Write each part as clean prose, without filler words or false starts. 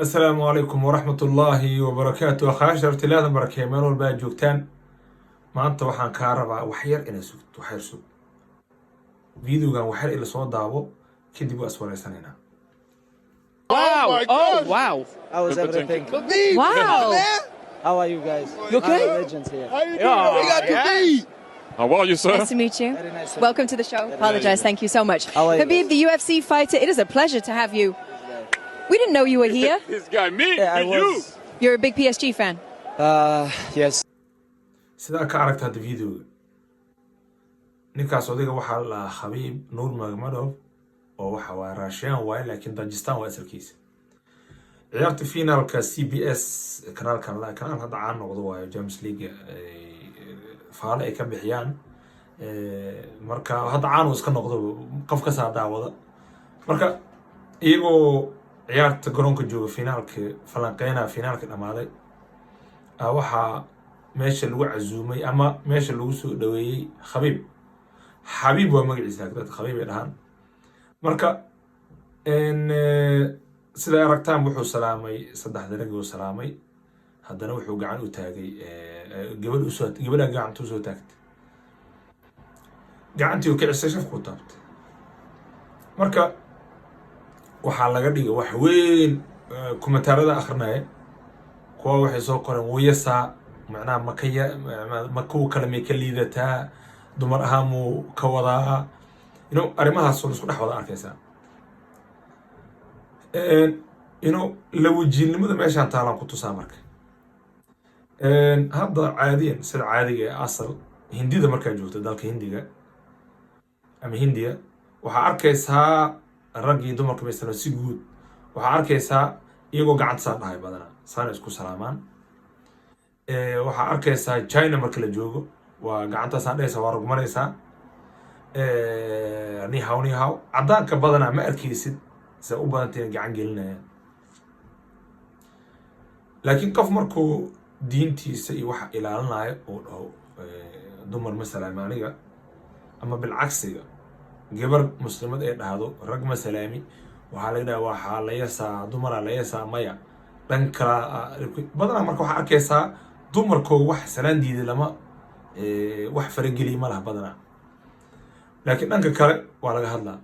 السلام عليكم ورحمة الله وبركاته. خاشرت لهذا بركة مال والباقي جوكتان ما أنت وحان كهربا وحير إنا سوت وحير سوت فيديو كان وحير إلى صوت دابو كدبوا أسوار سنينا. Wow! Oh, wow! How is everything? Wow! How are you guys? You okay? Legends here. How are you, sir? Nice to meet you. Very nice. Welcome to the show. Apologize. Thank you so much. How are you Khabib, guys? the UFC fighter, it is a pleasure to have you. We didn't know you were here. This guy, me, Yeah, I you. was. You're a big PSG fan. Yes. سيدا كاركت هذا الفيديو نيكاس وديك وحال خبيب نور مغمدوف أو وحا راشيان واي لكن داجستان واسل كيس عيارت فينا الكا سي بي اس كنال كان لا كنال هذا عام نقضوا جيمس ليج فعلا كبحيان marka hadda caan iska noqdo qof ka saa daawada marka iyagoo ciyaarta garoonka jooga finaalka falanqeynaa finaalka dhamaaday waxaa meesha lagu casuumay ama meesha lagu soo dhaweeyay xabiib waa magaciisa dad xabiib ay dhahaan marka sida aragtaan wuxuu salaamay saddex darag uu salaamay haddana wuxuu gacan u taagay gabadha gacanta u soo taagtay gacantii uu kicisay shafku taabtay marka waxaa laga dhigay wax weyn kumataarada akhrinaya kuwa waxay soo qoreen wayasa macnaha makuu kale may ka liidataa dumar ahaan muu ka wadaa arrimahaas oo isku dhex wada arkaysaa la wajiilnimada meeshaan taalaan ku tusaa marka hadda caadiyan sida caadiga ee asal hindida markaa joogta dalka hindiga ama hindiya waxaa arkaysaa rag iyo dumarka maysano si guud waxaa arkaysaa iyagoo gacanta saa dhahay badanaa saana isku salaamaan waxaa arkaysaa china marka la joogo waa gacanta saa dhahaysa waa rugmanaysaa nihaw caddaanka badanaa ma arkaysid se u badantayn gacan gelinayaan laakiin qof markuu diintiisa iyo waxa ilaalinayo uu dhaho dumar ma salaami aniga ama bilcagsiga gabar muslimad ee dhahdo rag ma salaami waxaa laga dhaha waxaa la yasaa dumara la yasaa maya dhan kala badanaa marka waxaa arkaysaa dumarkooga wax salaan diiday lama wax farageliya ma laha badanaa laakiin dhanka kale waa laga hadlaa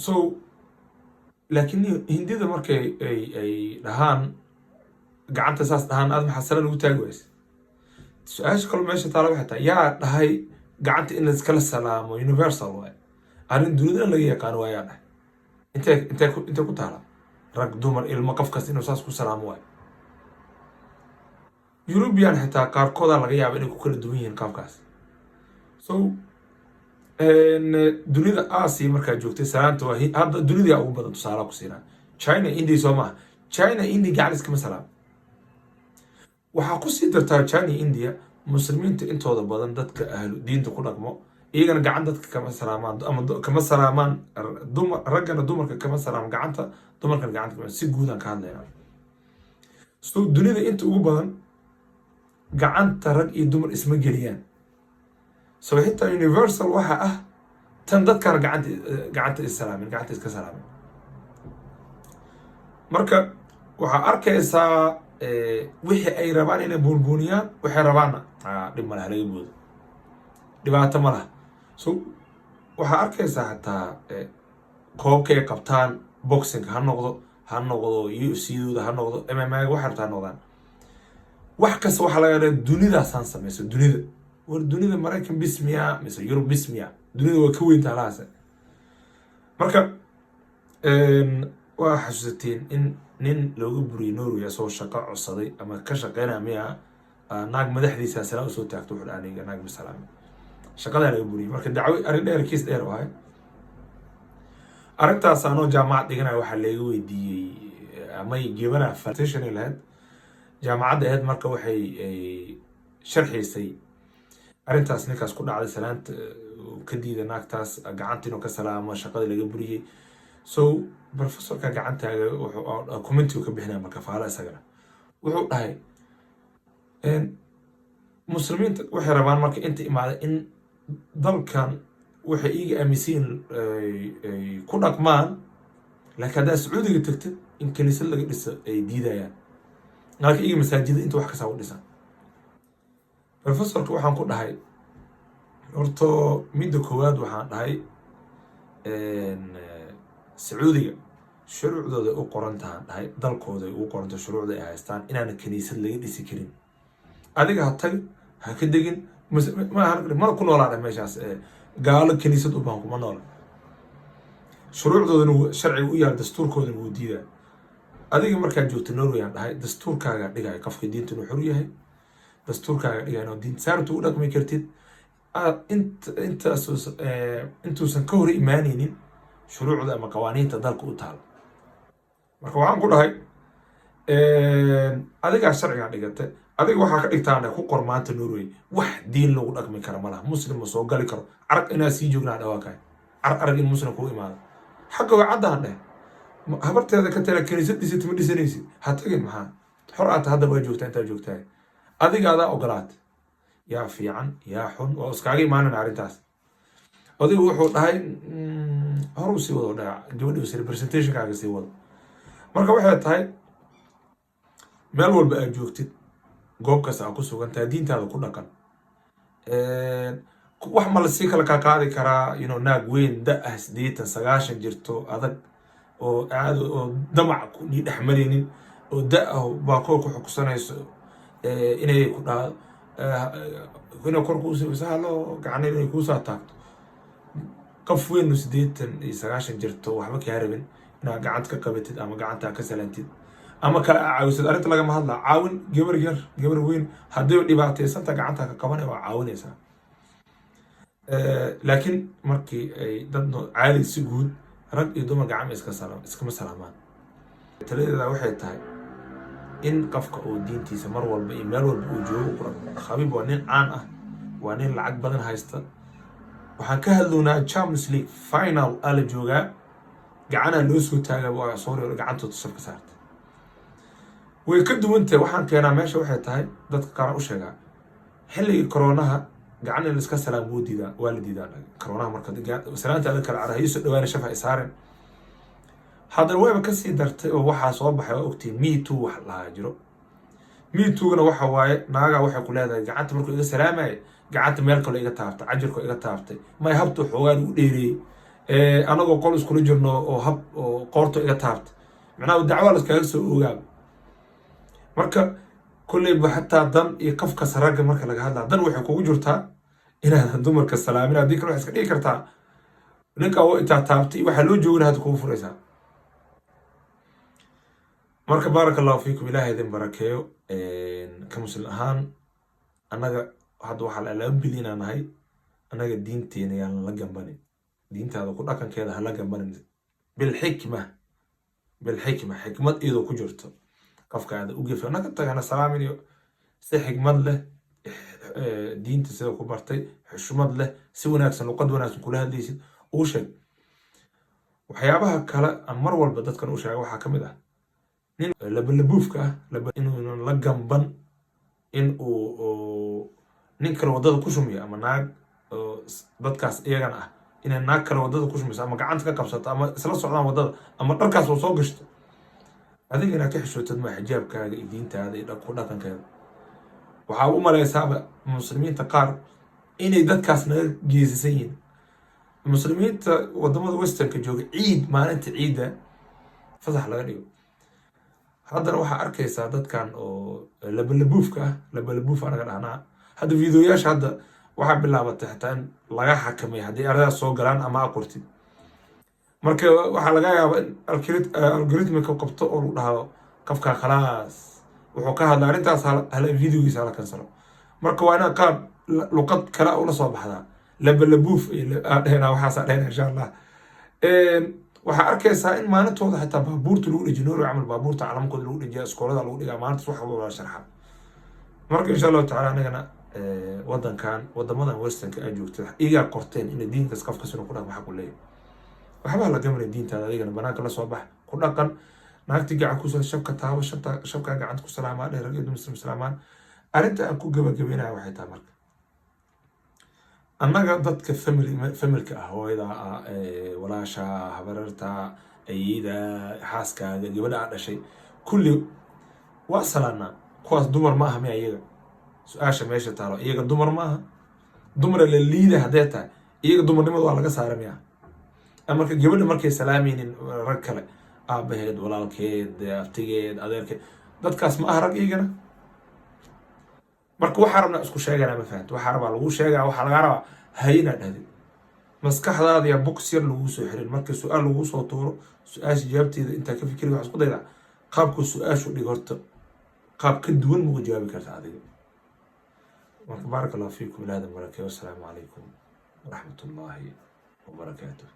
so laakiin hindida markay ay dhahaan gacanta saas dhahaan aad maxaa salaan ugu taagi waysa su-aasha kaloo meesha taala waxay tahay yaa dhahay gacanta in laiskala salaamo universal waay arrin dunida laga yaqaano waa yaa dhahay intee ku taala rag dumar ilmo qof kasta inuu saas ku salaamo waay European xitaa qaarkooda laga yaaba inay ku kala duwan yihiin qaabkaas so dunida Asia markaa joogtay salaanta waa hadda dunida ugu badan tusaale ku siinaa China India soo maaha China India gacan iskama salaam waxaa ku sii dartaa China India muslimiinta intooda badan dadka ahlu diinta ku dhaqmo iyagana gacan dadka kama salaamaan ama kama salaamaan raggana dumarka kama salaamaan gacanta dumarkana gacanta kama si guud aan ka hadlaynaa so dunida inta ugu badan gacanta rag iyo dumar isma geliyaan so xitaa universal waxa ah tan dadkana gacanta iska salaamin marka waxaa arkaysaa wixii ay rabaan inay buunbuuniyaan waxay rabaanna dhib ma laha laga boodo dhibaato ma laha so waxaa arkaysaa hataa koobka ay qabtaan boxing ha noqdo UFC-dooda ha noqdo MMA waxay rabtaa ha noqdaan wax kasta waxaa laga dhaha dunidaasaan samayso dunida Maraykan bismiya mise Yurub bismiya dunida waa ka weyntaa lahaase marka waa xasuusateen in nin looga buriyay Norway asoo shaqo codsaday ama ka shaqeynaya miya naag madaxdiisa salaam soo taagto wuxuu aniga naag bisalaam shaqada laga buriyay marka dacwo arrin dheer kiis dheer waay arrintaas anoo jaamacad dhiganay waxa laga weydiiyay ama gabadha foundation lahayd jaamacadda ahayd marka waxay sharxaysay arrintaas ninkaas ku dhacday salaanta ka diida naagtaas gacanta inuu ka salaamo shaqada laga buriyay so professorka gacantaaga wuxuu commentiga ka bixinaya marka faala isagana wuxuu dhahay muslimiinta waxay rabaan marka inta imaada in dalkan waxay iiga aaminsiin ku dhaqmaan laakiin haddaa sacuudiga tagtid in kaniisad laga dhiso ay diidayaan laakiin iyaga masaajida inta wax kastaa u dhisan professorka waxaan ku dhahay horto midda koowaad waxaan dhahay sacuudiga shuruucdooda u qoran tahan dhahay dalkooda ay ugu qoranta shuruucda ay haystaan inaana kaniisad laga dhisi karin adiga ha tag ha ka degin mana ku noolaa dhah meeshaas gaalo kaniisad u baan kuma noola shuruucdoodana sharciga u yaal dastuurkoodana wuu diidaa adiga markaa joogta Norway aan dhahay dastuurkaaga dhigay qofka diinta inuu xor yahay dastuurkaaga dhigay inuu diin saartu u dhaqmi kartid intuusan ka hor imaanaynin shuruucda ama qawaaniinta dalka u taal marka waxaan ku dhahay adigaa sharcigaa dhigatay adiga waxaa ka dhigtaan ku qor maanta Norway wax diin lagu dhaqmi karo malaha muslim ma soo gali karo arag inaa sii joognaa dhawaaqay arag in muslim ku imaado xagga waa caddaan dheh habarteeda ka tala kaniisad dhisatay ma dhisanaysid ha tagin maxaa xor aad hadda waa joogtaa intaa joogtaa adiga adaa ogolaat yaa fiican yaa xun waa iskaaga imaanan arrintaas adigu wuxuu dhahay hor u sii wado dhaca gabadhiisa representationkaaga sii wado marka waxay tahay meel walba aad joogtid goob kasta aad ku sugan tahay diintaada ku dhaqan wax ma la sii kala qaadi karaa naag weyn da ah 80-90 jirto adag oo aad oo damac ni dhaxmareynin oo da ah baaqo ku xukusanayso inay ku dhaado kuna korku soo saalo gacanay inay ku soo taagto qof weyn 80-90 jirto waxba ka harabin inaad gacanta ka qabatid ama gacanta ka salantid ama kala caawisid arrinta laga hadla caawin gabar weyn haddii dhibaataysan gacanta ka qabanay waa caawinaysaa laakiin markii ay dad caadi si guud rag iyo dumar gacmo iskama salaamaan taladeeda waxay tahay in qofka uu diintiisa mar walba iyo meel walba uu joogo ku dhaqmo Khabib waa nin caan ah waa nin lacag badan haysta waxaan ka hadlaynaa Champions League final ala joogaa gacana loo soo taagaa waa soo gacantooda safka saartay way ka duwantay waxaan keenaa meesha waxay tahay dadka qaar u sheegaa xilligii corona gacan in iska salaam wuu diidaa waa la diidaa corona marka salaanta la kala carayso dhawaana shafa isaaran haddana wayba ka sii dartay oo waxaa soo baxay oo ogtiin me too wax la jiro me too gana waxa waaye naaga waxay ku leedahay gacanta markuu iga salaamay gacanta meel kale iga taabtay ajirku iga taabtay may habto xoogaan u dheereeyay anagoo qol isku jirno oo hab oo qoorto iga taabtay macnaheedu dacwo la iskaga soo ogaab marka kulay xataa dan iyo qafka saraga marka laga hadlaa dan waxay kugu jirtaa inaad dumarka salaamin hadii kale wax iska dhigi kartaa ninka oo inta taabtay waxa loo joogay had kugu furaysaa marka barakallahu fiikum ilaahay idin barakeeyo ka muslim ahaan anaga hadda waxa la bilina nahay anaga diinteena yaan la gambanin diintaada ku dhaqankeeda ha la gambanin bil xikma xikmad iyadoo ku jirto qofka aad u geefay anaga tagana salaamin iyo si xikmad leh diinta sida ku bartay xushmad leh si wanaagsan luqad wanaagsan kula hadlaysid oo sheeg waxyaabaha kale mar walba dadkan u sheegay waxa kamid ah nin labuufka inuu la gamban in uu nin kale wadada ku shumiyo ama naag dadkaas iyagana ah inay naag kale wadada ku shumiso ama gacanta ka qabsato ama isla socdaan wadada ama dharkaas soo gashto adiga inaad ka xishootid ma xijaabkaaga iyo diintaada iyo dhaqankeeda waxaa u malaysaaba muslimiinta qaar inay dadkaas naga geesisan yihiin muslimiinta wadamada westernka jooga ciid maalinta ciida fasax laga dhigo haddana waxaa arkaysaa dadkan oo labalabuuf anaga dhahnaa hadda videoyaasha hadda waxaa bilaabatay xitaa in laga xakamay haddii aradaas soo galaan ama aqortid marka waxaa laga yaabaa in algoritmika qabto oo lagu dhaho qofka khalaas wuxuu ka hadlaa arrintaas hala videogiisa hala kansalo marka waa inaa qaab luqad kale ula soo baxdaa labalabuuf dhehna waxaasa dhehna insha allah waxaa arkaysaa in maalintooda xitaa baabuurta lagu dhejiyo Norway camal baabuurta calaamkooda lagu dhejiya iskoolada lagu dhigaa maalintaas wax walba la sharxa marka insha allahu tacaala anagana wadamadan westernka ay joogta iyagaa qorteen in diinkaas qofka sino ku dhaqmo xaq u leeyahay waxbaa la gamanay diintaada adigana banaanka la soo bax ku dhaqan naagti gacan ku shabka taabo shabka gacanta ku salaamaa dheer rag muslim salaamaan arrinta aan ku gabagabeynaya waxay tahay marka annaga dadka familka ah hooyada walaasha habararta ayida xaaskaaga gabadha aad dhashay kulli waa salaanaa kuwaas dumar ma aha miya iyaga su-aasha meesha taalo iyaga dumar ma aha dumara la liida haddee tahay iyaga dumarnimada waa laga saara miya marka gabadha markay salaamaynin rag kale aabaheed walaalkeed aftigeed adeerkeed dadkaas ma aha rag iyagana marka waxaa rabnaa isku sheegana ma fahamta waxaa rabaa lagu sheegaa waxaa lagaa rabaa hayna dhahdid maskaxdaada yaa box yar lagu soo xirin marka su-aal lagu soo tuuro su-aasha jawaabteeda intaa ka fikiri waxaa isku daydaa qaabku su-aashu dhig horta qaab ka duwan mugu jawaabi karta adiga marka baaraka allahu fiikum ilaahda barakee wassalaamu calaykum waraxmatullaahi wabarakaatuh